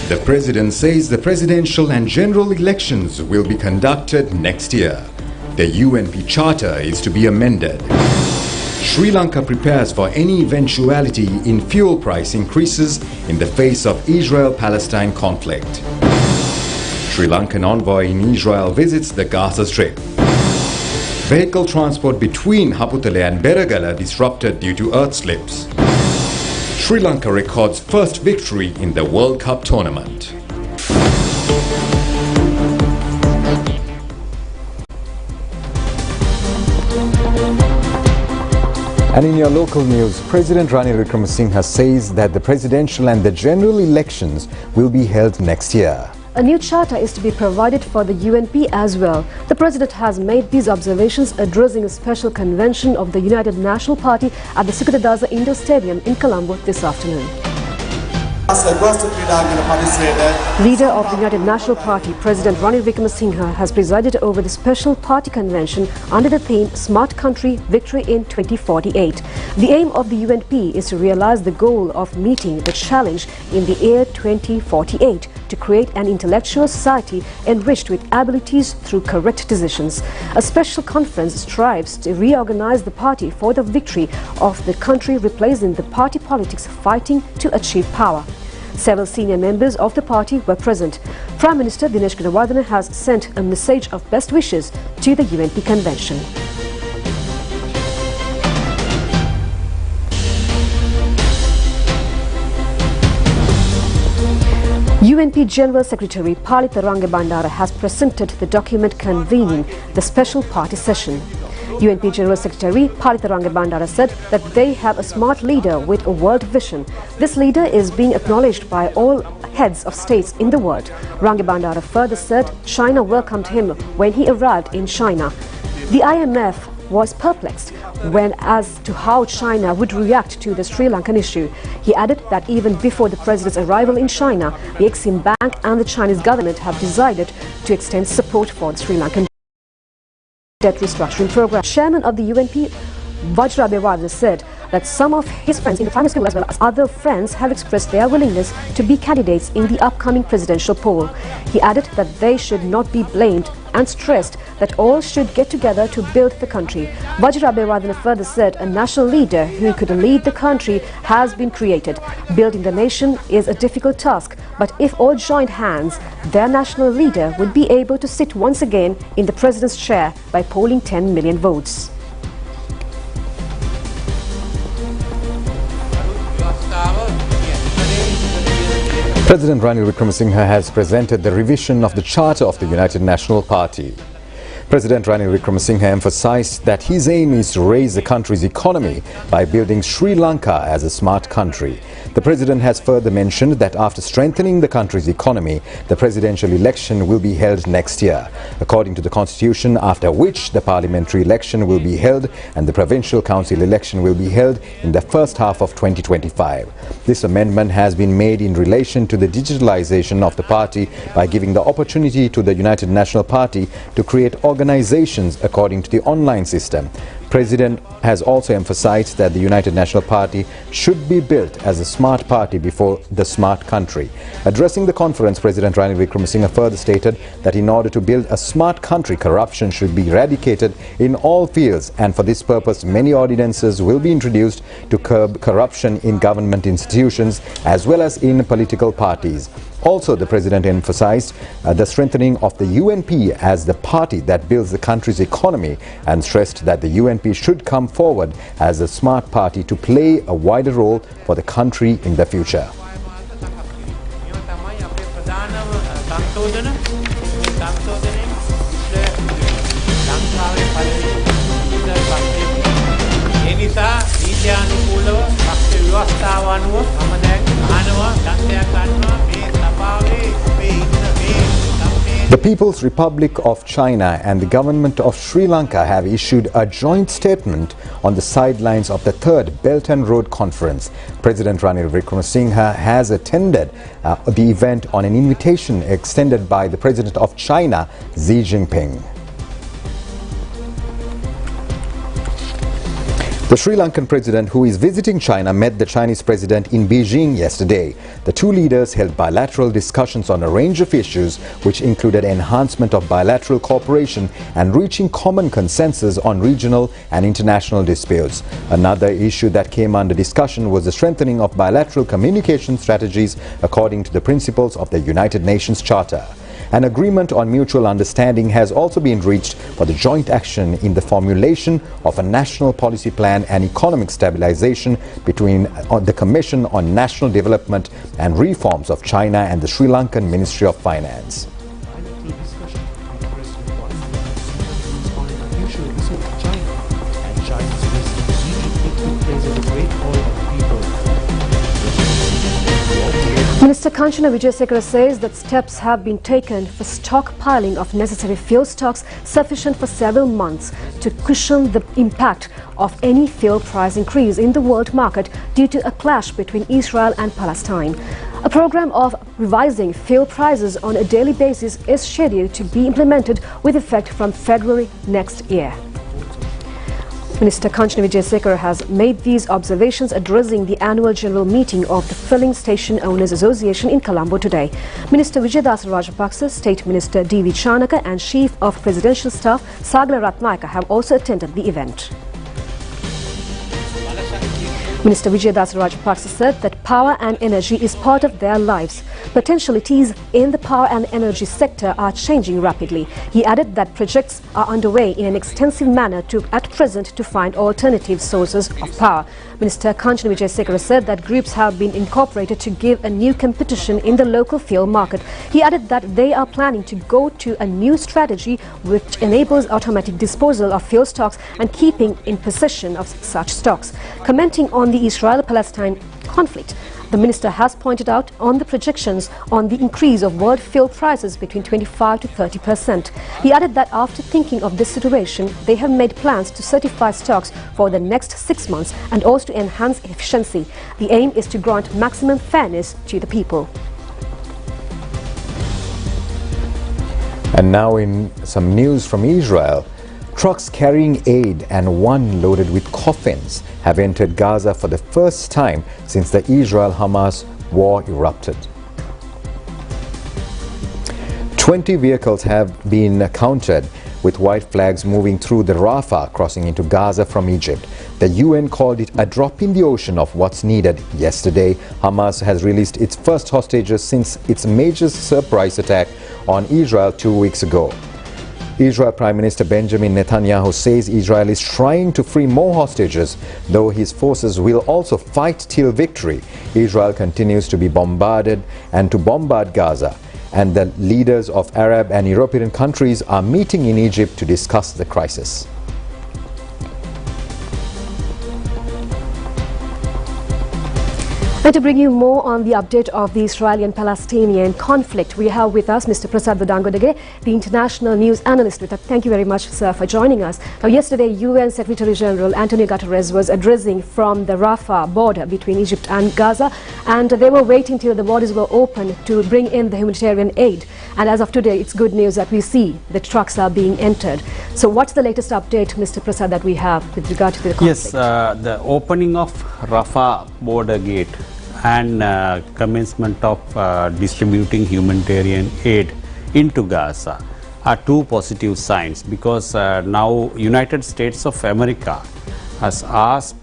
The president says the presidential and general elections will be conducted next year. The UNP charter is to be amended. Sri Lanka prepares for any eventuality in fuel price increases in the face of Israel-Palestine conflict. Sri Lankan envoy in Israel visits the Gaza Strip. Vehicle transport between Haputale and Beragala disrupted due to earth slips. Sri Lanka records first victory in the World Cup tournament. And in your local news, President Ranil Wickremesinghe says that the presidential and the general elections will be held next year. A new charter is to be provided for the UNP as well. The president has made these observations addressing a special convention of the United National Party at the Sukadadasa Indoor Stadium in Colombo this afternoon. Leader of the United National Party, President Ranil Wickremesinghe, has presided over the special party convention under the theme Smart Country, Victory in 2048. The aim of the UNP is to realize the goal of meeting the challenge in the year 2048 to create an intellectual society enriched with abilities through correct decisions. A special conference strives to reorganize the party for the victory of the country, replacing the party politics fighting to achieve power. Several senior members of the party were present. Prime Minister Dinesh Gunawardena has sent a message of best wishes to the UNP convention. UNP General Secretary Palitha Rangabandara has presented the document convening the special party session. UNP General Secretary Palitha Rangabandara said that they have a smart leader with a world vision. This leader is being acknowledged by all heads of states in the world. Rangabandara further said China welcomed him when he arrived in China. The IMF was perplexed as to how China would react to the Sri Lankan issue. He added that even before the president's arrival in China, the Exim Bank and the Chinese government have decided to extend support for the Sri Lankan debt restructuring program. Chairman of the UNP, Vajra Abewardena, said that some of his friends in the primary school as well as other friends have expressed their willingness to be candidates in the upcoming presidential poll. He added that they should not be blamed and stressed that all should get together to build the country. Vajra Abewardena further said a national leader who could lead the country has been created. Building the nation is a difficult task, but if all joined hands, their national leader would be able to sit once again in the president's chair by polling 10 million votes. President Ranil Wickremesinghe has presented the revision of the Charter of the United National Party. President Ranil Wickremesinghe emphasized that his aim is to raise the country's economy by building Sri Lanka as a smart country. The president has further mentioned that after strengthening the country's economy, the presidential election will be held next year, according to the constitution, after which the parliamentary election will be held and the provincial council election will be held in the first half of 2025. This amendment has been made in relation to the digitalization of the party by giving the opportunity to the United National Party to create organizations according to the online system. President has also emphasized that the United National Party should be built as a smart party before the smart country. Addressing the conference, President Ranil Wickremesinghe further stated that in order to build a smart country, corruption should be eradicated in all fields, and for this purpose many ordinances will be introduced to curb corruption in government institutions as well as in political parties. Also, the president emphasized the strengthening of the UNP as the party that builds the country's economy and stressed that the UNP should come forward as a smart party to play a wider role for the country in the future. The People's Republic of China and the government of Sri Lanka have issued a joint statement on the sidelines of the third Belt and Road Conference. President Ranil Wickremesinghe has attended the event on an invitation extended by the President of China, Xi Jinping. The Sri Lankan president, who is visiting China, met the Chinese president in Beijing yesterday. The two leaders held bilateral discussions on a range of issues, which included enhancement of bilateral cooperation and reaching common consensus on regional and international disputes. Another issue that came under discussion was the strengthening of bilateral communication strategies according to the principles of the United Nations Charter. An agreement on mutual understanding has also been reached for the joint action in the formulation of a national policy plan and economic stabilization between the Commission on National Development and Reforms of China and the Sri Lankan Ministry of Finance. Minister Kanchana Wijesekara says that steps have been taken for stockpiling of necessary fuel stocks sufficient for several months to cushion the impact of any fuel price increase in the world market due to a clash between Israel and Palestine. A program of revising fuel prices on a daily basis is scheduled to be implemented with effect from February next year. Minister Kanchana Wijesekara has made these observations addressing the annual general meeting of the Filling Station Owners Association in Colombo today. Minister Vijayadasa Rajapaksa, State Minister D.V. Chanaka and Chief of Presidential Staff Sagala Ratnayaka have also attended the event. Minister Vijayadasa Rajapaksa said that power and energy is part of their lives. Potentialities in the power and energy sector are changing rapidly. He added that projects are underway in an extensive manner at present to find alternative sources of power. Minister Kanchana Wijesekara said that groups have been incorporated to give a new competition in the local fuel market. He added that they are planning to go to a new strategy which enables automatic disposal of fuel stocks and keeping in possession of such stocks. Commenting on the Israel-Palestine conflict, the minister has pointed out on the projections on the increase of world fuel prices between 25 to 30%. He added that after thinking of this situation, they have made plans to certify stocks for the next 6 months and also to enhance efficiency. The aim is to grant maximum fairness to the people. And now in some news from Israel, trucks carrying aid and one loaded with coffins have entered Gaza for the first time since the Israel-Hamas war erupted. 20 vehicles have been counted with white flags moving through the Rafah crossing into Gaza from Egypt. The UN called it a drop in the ocean of what's needed. Yesterday, Hamas has released its first hostages since its major surprise attack on Israel 2 weeks ago. Israel Prime Minister Benjamin Netanyahu says Israel is trying to free more hostages, though his forces will also fight till victory. Israel continues to be bombarded and to bombard Gaza, and the leaders of Arab and European countries are meeting in Egypt to discuss the crisis. And to bring you more on the update of the Israeli and Palestinian conflict, we have with us Mr. Prasad Vadangodage, the international news analyst with us. Thank you very much, sir, for joining us. Now, yesterday, UN Secretary General Antonio Guterres was addressing from the Rafah border between Egypt and Gaza, and they were waiting till the borders were open to bring in the humanitarian aid. And as of today, it's good news that we see the trucks are being entered. So what's the latest update, Mr. Prasad, that we have with regard to the conflict? Yes, the opening of Rafah border gate and commencement of distributing humanitarian aid into Gaza are two positive signs, because now United States of America has asked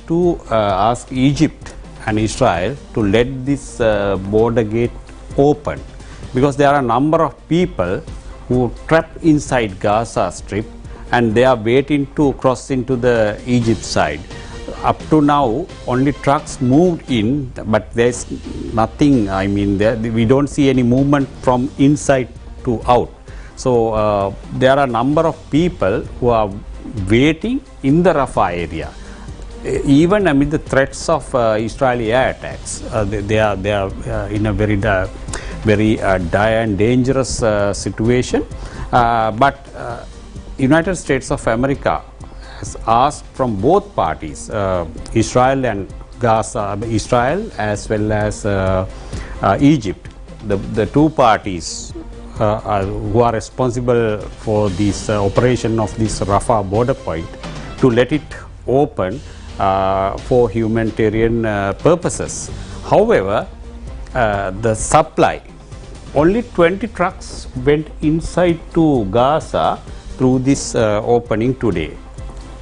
Egypt and Israel to let this border gate open, because there are a number of people who trapped inside Gaza Strip and they are waiting to cross into the Egypt side. Up to now, only trucks moved in, but there's nothing, we don't see any movement from inside to out. So there are a number of people who are waiting in the Rafah area. Even amid the threats of Israeli air attacks, they are in a very dire and dangerous situation. But United States of America has asked from both parties, Israel and Gaza, Israel as well as Egypt, the two parties who are responsible for this operation of this Rafah border point, to let it open for humanitarian purposes. However, the supply, only 20 trucks went inside to Gaza through this opening today.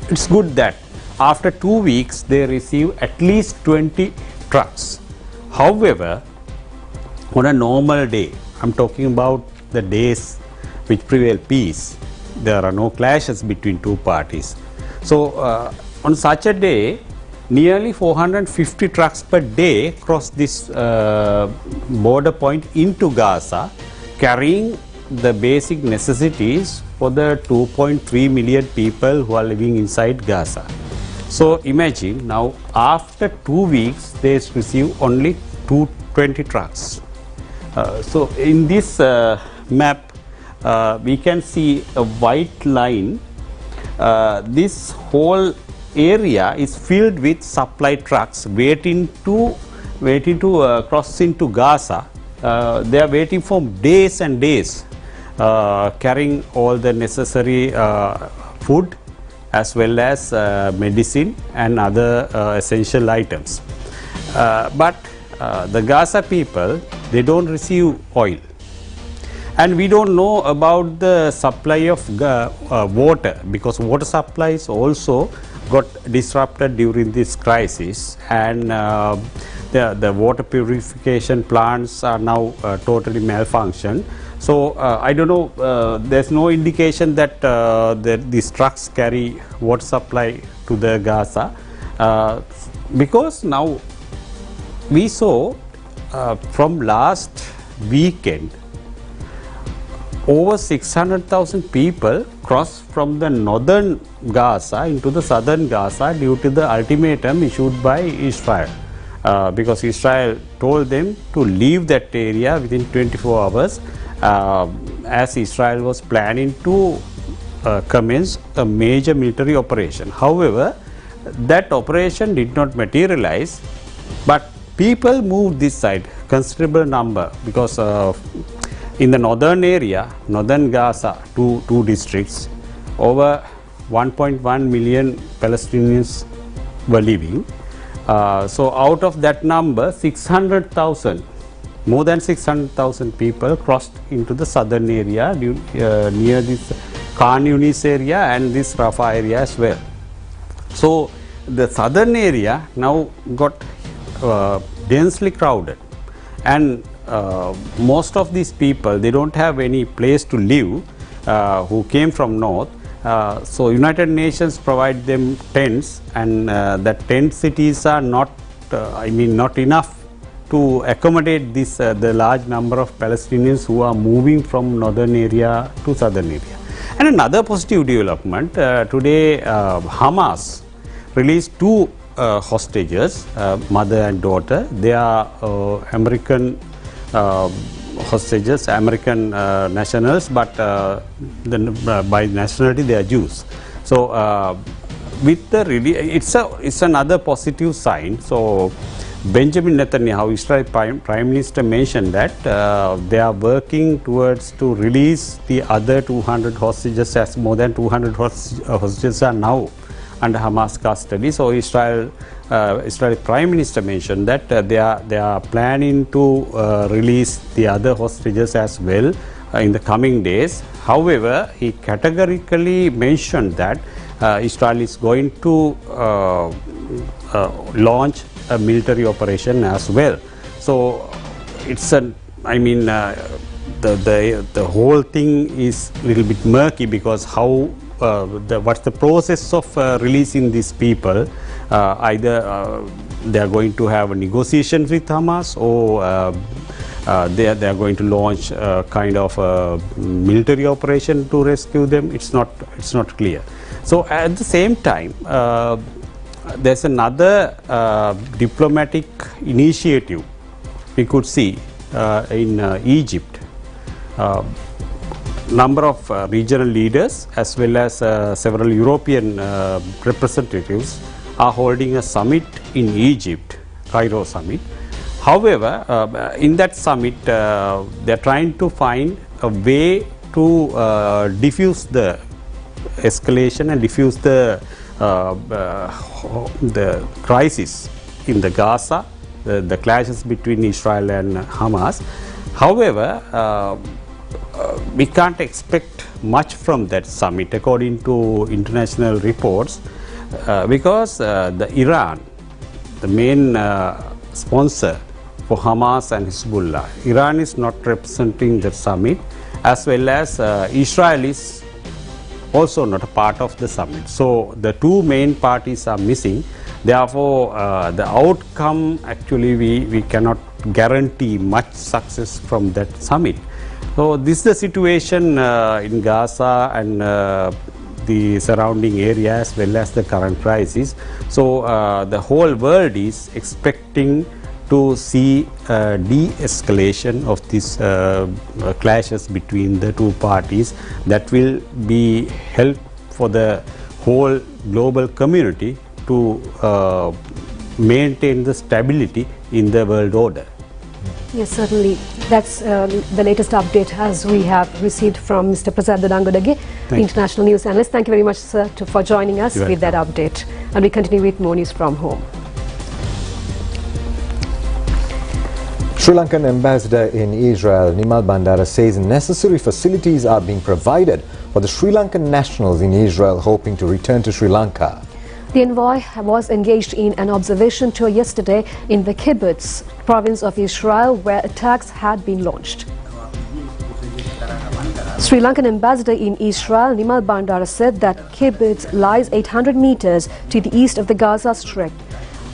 It's good that after 2 weeks they receive at least 20 trucks. However, on a normal day, I'm talking about the days which prevail peace, there are no clashes between two parties. So on such a day, nearly 450 trucks per day cross this border point into Gaza, carrying the basic necessities for the 2.3 million people who are living inside Gaza. So imagine now, after 2 weeks they receive only 220 trucks. So in this map we can see a white line. This whole area is filled with supply trucks waiting to cross into Gaza. They are waiting for days and days, carrying all the necessary food as well as medicine and other essential items. But the Gaza people, they don't receive oil. And we don't know about the supply of water, because water supplies also got disrupted during this crisis, and the water purification plants are now totally malfunctioned. So I don't know, there's no indication that these trucks carry water supply to the Gaza, because now we saw from last weekend over 600,000 people crossed from the northern Gaza into the southern Gaza due to the ultimatum issued by Israel, because Israel told them to leave that area within 24 hours, as Israel was planning to commence a major military operation. However, that operation did not materialize, but people moved this side, considerable number, because in the northern area, northern Gaza, two districts, over 1.1 million Palestinians were living. So out of that number, 600,000, more than 600,000 people crossed into the southern area near this Khan Yunis area and this Rafah area as well. So the southern area now got densely crowded, and most of these people, they don't have any place to live, who came from north. So United Nations provide them tents, and the tent cities are not not enough to accommodate this the large number of Palestinians who are moving from northern area to southern area. And another positive development, today Hamas released two hostages, mother and daughter. They are American hostages, American nationals, but by nationality they are Jews. So with the it's another positive sign. So Benjamin Netanyahu, Israel Prime Minister, mentioned that they are working towards to release the other 200 hostages, as more than 200 hostages are now under Hamas custody. So Israel Prime Minister mentioned that they are planning to release the other hostages as well in the coming days. However, he categorically mentioned that Israel is going to launch a military operation as well. So it's the whole thing is a little bit murky, because how what's the process of releasing these people? Either they are going to have negotiations with Hamas, or they are going to launch a kind of a military operation to rescue them. It's not clear. So at the same time, there's another diplomatic initiative we could see in Egypt. Number of regional leaders as well as several European representatives are holding a summit in Egypt, Cairo summit. However, in that summit, they are trying to find a way to diffuse the escalation and diffuse the the crisis in the Gaza, the clashes between Israel and Hamas. However, we can't expect much from that summit according to international reports, because the Iran, the main sponsor for Hamas and Hezbollah, Iran is not representing the summit, as well as Israel is also not a part of the summit. So the two main parties are missing. Therefore, the outcome, actually we cannot guarantee much success from that summit. So this is the situation in Gaza and the surrounding area, as well as the current crisis. So the whole world is expecting to see de-escalation of these clashes between the two parties. That will be help for the whole global community to maintain the stability in the world order. Yes, certainly. That's the latest update as we have received from Mr. Prasad Dangodage, international news analyst. Thank you very much, sir, for joining us with that update. And we continue with more news from home. Sri Lankan ambassador in Israel, Nimal Bandara, says necessary facilities are being provided for the Sri Lankan nationals in Israel hoping to return to Sri Lanka. The envoy was engaged in an observation tour yesterday in the Kibbutz province of Israel, where attacks had been launched. Sri Lankan ambassador in Israel, Nimal Bandara, said that Kibbutz lies 800 meters to the east of the Gaza Strip.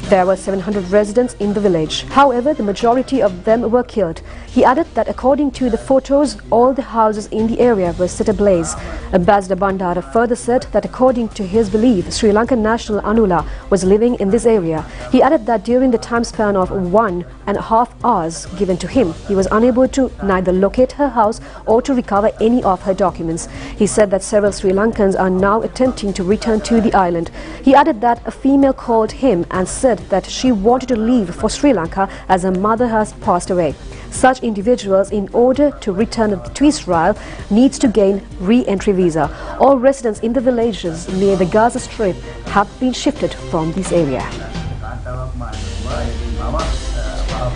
There were 700 residents in the village. However, the majority of them were killed. He added that according to the photos, all the houses in the area were set ablaze. Ambassador Bandara further said that according to his belief, Sri Lankan national Anula was living in this area. He added that during the time span of 1.5 hours given to him, he was unable to neither locate her house or to recover any of her documents. He said that several Sri Lankans are now attempting to return to the island. He added that a female called him and said that she wanted to leave for Sri Lanka as her mother has passed away. Such individuals, in order to return to Israel, needs to gain re-entry visa. All residents in the villages near the Gaza Strip have been shifted from this area.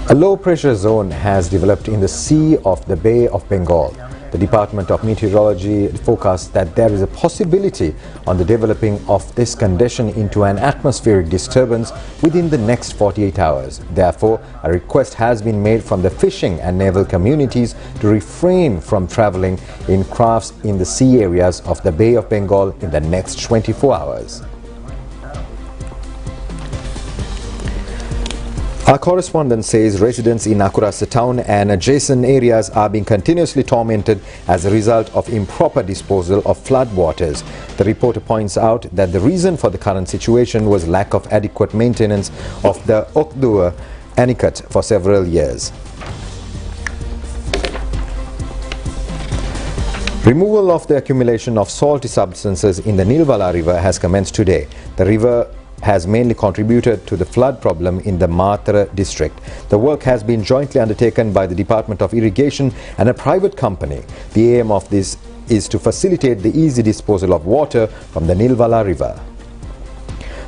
A low-pressure zone has developed in the sea of the Bay of Bengal. The Department of Meteorology forecasts that there is a possibility on the developing of this condition into an atmospheric disturbance within the next 48 hours. Therefore, a request has been made from the fishing and naval communities to refrain from traveling in crafts in the sea areas of the Bay of Bengal in the next 24 hours. Our correspondent says residents in Akurasa town and adjacent areas are being continuously tormented as a result of improper disposal of flood waters. The reporter points out that the reason for the current situation was lack of adequate maintenance of the Okdua Anicut for several years. Removal of the accumulation of salty substances in the Nilvala River has commenced today. The river has mainly contributed to the flood problem in the Matara district. The work has been jointly undertaken by the Department of Irrigation and a private company. The aim of this is to facilitate the easy disposal of water from the Nilvala River.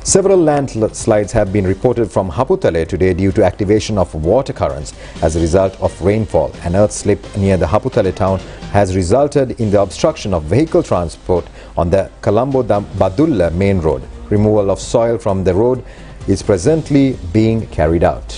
Several landslides have been reported from Haputale today due to activation of water currents as a result of rainfall. An earth slip near the Haputale town has resulted in the obstruction of vehicle transport on the Colombo-Badulla main road. Removal of soil from the road is presently being carried out.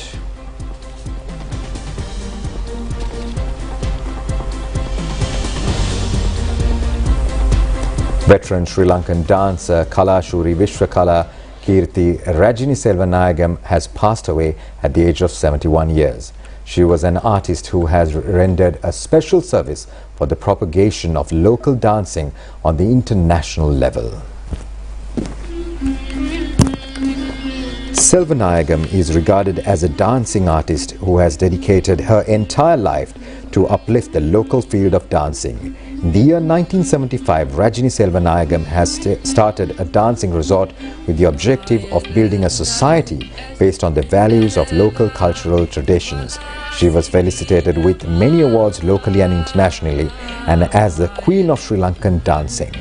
Veteran Sri Lankan dancer Kalashuri Vishwakala Kirti Rajini Selvanayagam has passed away at the age of 71 years. She was an artist who has rendered a special service for the propagation of local dancing on the international level. Selvanayagam is regarded as a dancing artist who has dedicated her entire life to uplift the local field of dancing. In the year 1975, Rajini Selvanayagam has started a dancing resort with the objective of building a society based on the values of local cultural traditions. She was felicitated with many awards locally and internationally, and as the Queen of Sri Lankan dancing.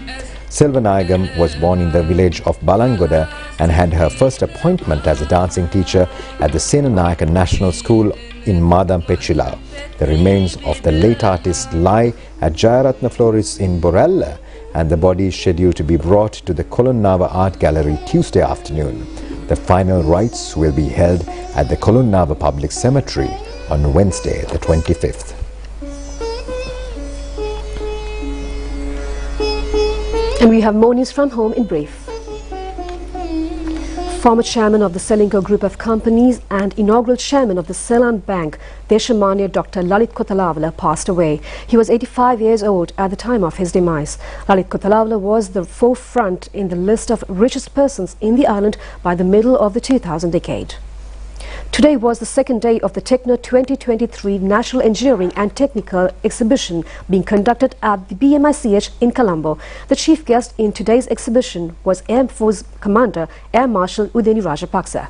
Selvanayagam was born in the village of Balangoda and had her first appointment as a dancing teacher at the Senanayaka National School in Madampechilau. The remains of the late artist lie at Jayaratna Florist in Borella, and the body is scheduled to be brought to the Kolunnava Art Gallery Tuesday afternoon. The final rites will be held at the Kolunnava Public Cemetery on Wednesday, the 25th. And we have more news from home in brief. Former chairman of the Selinco Group of Companies and inaugural chairman of the Ceylon Bank, Deshamanya Dr. Lalit Kothalawala, passed away. He was 85 years old at the time of his demise. Lalit Kothalawala was the forefront in the list of richest persons in the island by the middle of the 2000 decade. Today was the second day of the Techno 2023 National Engineering and Technical Exhibition being conducted at the BMICH in Colombo. The chief guest in today's exhibition was Air Force Commander Air Marshal Udeni Rajapaksa.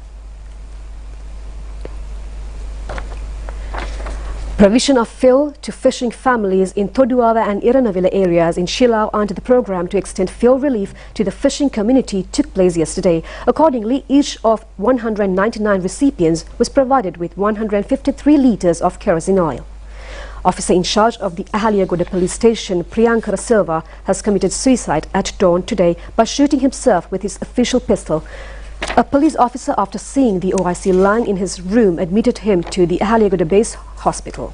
Provision of fuel to fishing families in Toduava and Iranavila areas in Shilau under the program to extend fuel relief to the fishing community took place yesterday. Accordingly, each of 199 recipients was provided with 153 litres of kerosene oil. Officer in charge of the Ahaliagoda police station, Priyankara Silva, has committed suicide at dawn today by shooting himself with his official pistol. A police officer, after seeing the OIC lying in his room, admitted him to the Ahaliagoda Base Hospital.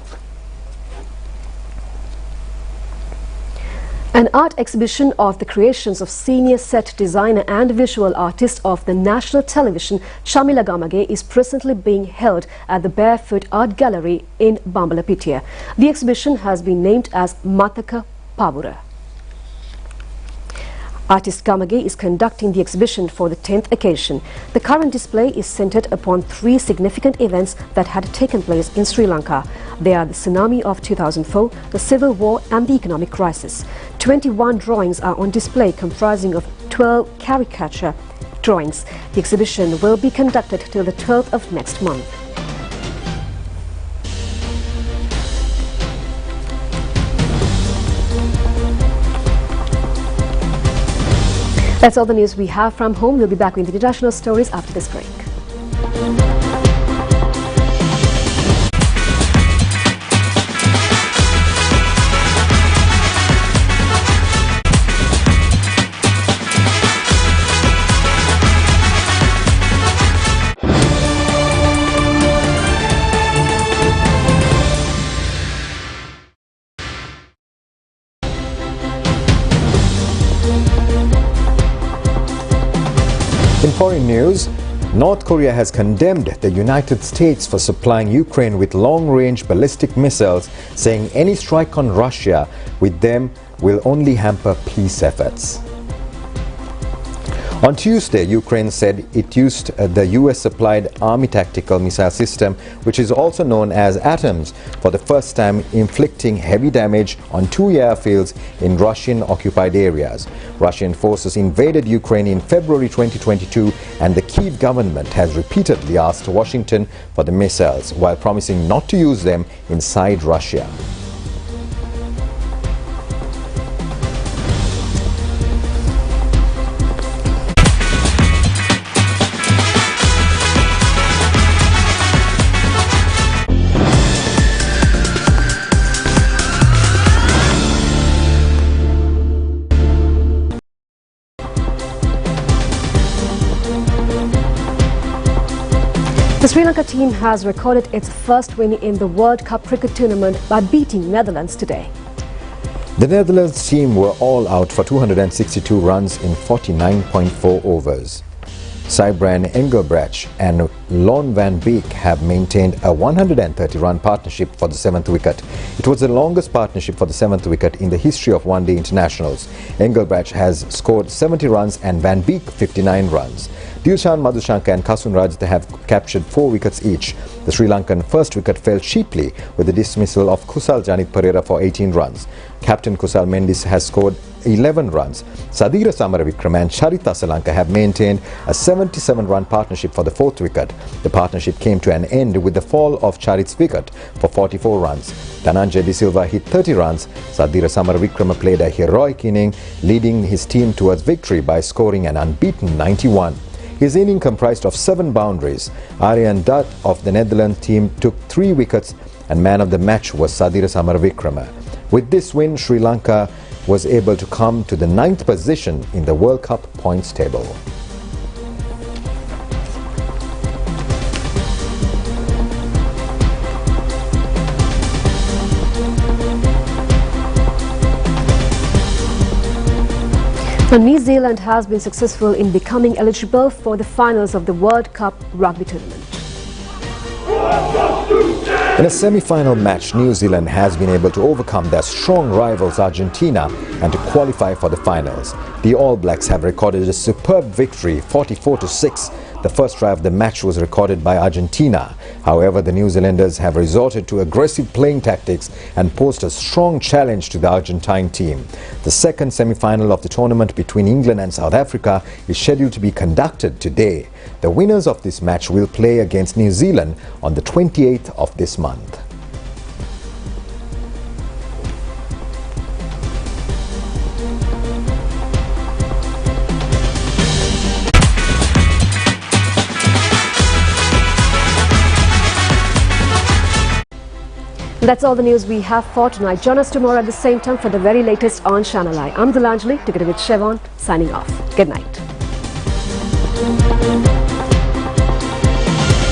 An art exhibition of the creations of senior set designer and visual artist of the national television, Shamila Gamage, is presently being held at the Barefoot Art Gallery in Bambalapitia. The exhibition has been named as Mataka Pavura. Artist Gamage is conducting the exhibition for the 10th occasion. The current display is centered upon three significant events that had taken place in Sri Lanka. They are the tsunami of 2004, the civil war and the economic crisis. 21 drawings are on display comprising of 12 caricature drawings. The exhibition will be conducted till the 12th of next month. That's all the news we have from home. We'll be back with the international stories after this break. In foreign news, North Korea has condemned the United States for supplying Ukraine with long-range ballistic missiles, saying any strike on Russia with them will only hamper peace efforts. On Tuesday, Ukraine said it used the US-supplied Army tactical missile system, which is also known as ATOMS, for the first time, inflicting heavy damage on two airfields in Russian-occupied areas. Russian forces invaded Ukraine in February 2022, and the Kyiv government has repeatedly asked Washington for the missiles, while promising not to use them inside Russia. The Sri Lanka team has recorded its first win in the World Cup cricket tournament by beating Netherlands today. The Netherlands team were all out for 262 runs in 49.4 overs. Sybran Engelbrecht and Lon van Beek have maintained a 130-run partnership for the 7th wicket. It was the longest partnership for the 7th wicket in the history of one-day internationals. Engelbrecht has scored 70 runs and Van Beek 59 runs. Dilshan Madushanka and Kasun Rajatha have captured 4 wickets each. The Sri Lankan first wicket fell cheaply with the dismissal of Kusal Janit Pereira for 18 runs. Captain Kusal Mendis has scored 11 runs. Sadira Samaravikram and Charit Asalanka have maintained a 77-run partnership for the 4th wicket. The partnership came to an end with the fall of Charit's wicket for 44 runs. Dhananjay De Silva hit 30 runs. Sadira Samaravikrama played a heroic inning, leading his team towards victory by scoring an unbeaten 91. His inning comprised of 7 boundaries. Aryan Dutt of the Netherlands team took 3 wickets, and man of the match was Sadira Samaravikrama. With this win, Sri Lanka was able to come to the 9th position in the World Cup points table. And New Zealand has been successful in becoming eligible for the finals of the World Cup rugby tournament. In a semi-final match, New Zealand has been able to overcome their strong rivals Argentina and to qualify for the finals. The All Blacks have recorded a superb victory, 44-6. The first try of the match was recorded by Argentina. However, the New Zealanders have resorted to aggressive playing tactics and posed a strong challenge to the Argentine team. The second semi-final of the tournament between England and South Africa is scheduled to be conducted today. The winners of this match will play against New Zealand on the 28th of this month. That's all the news we have for tonight. Join us tomorrow at the same time for the very latest on ChannelEye. I'm Dilanjali, together with Shevon, signing off. Good night.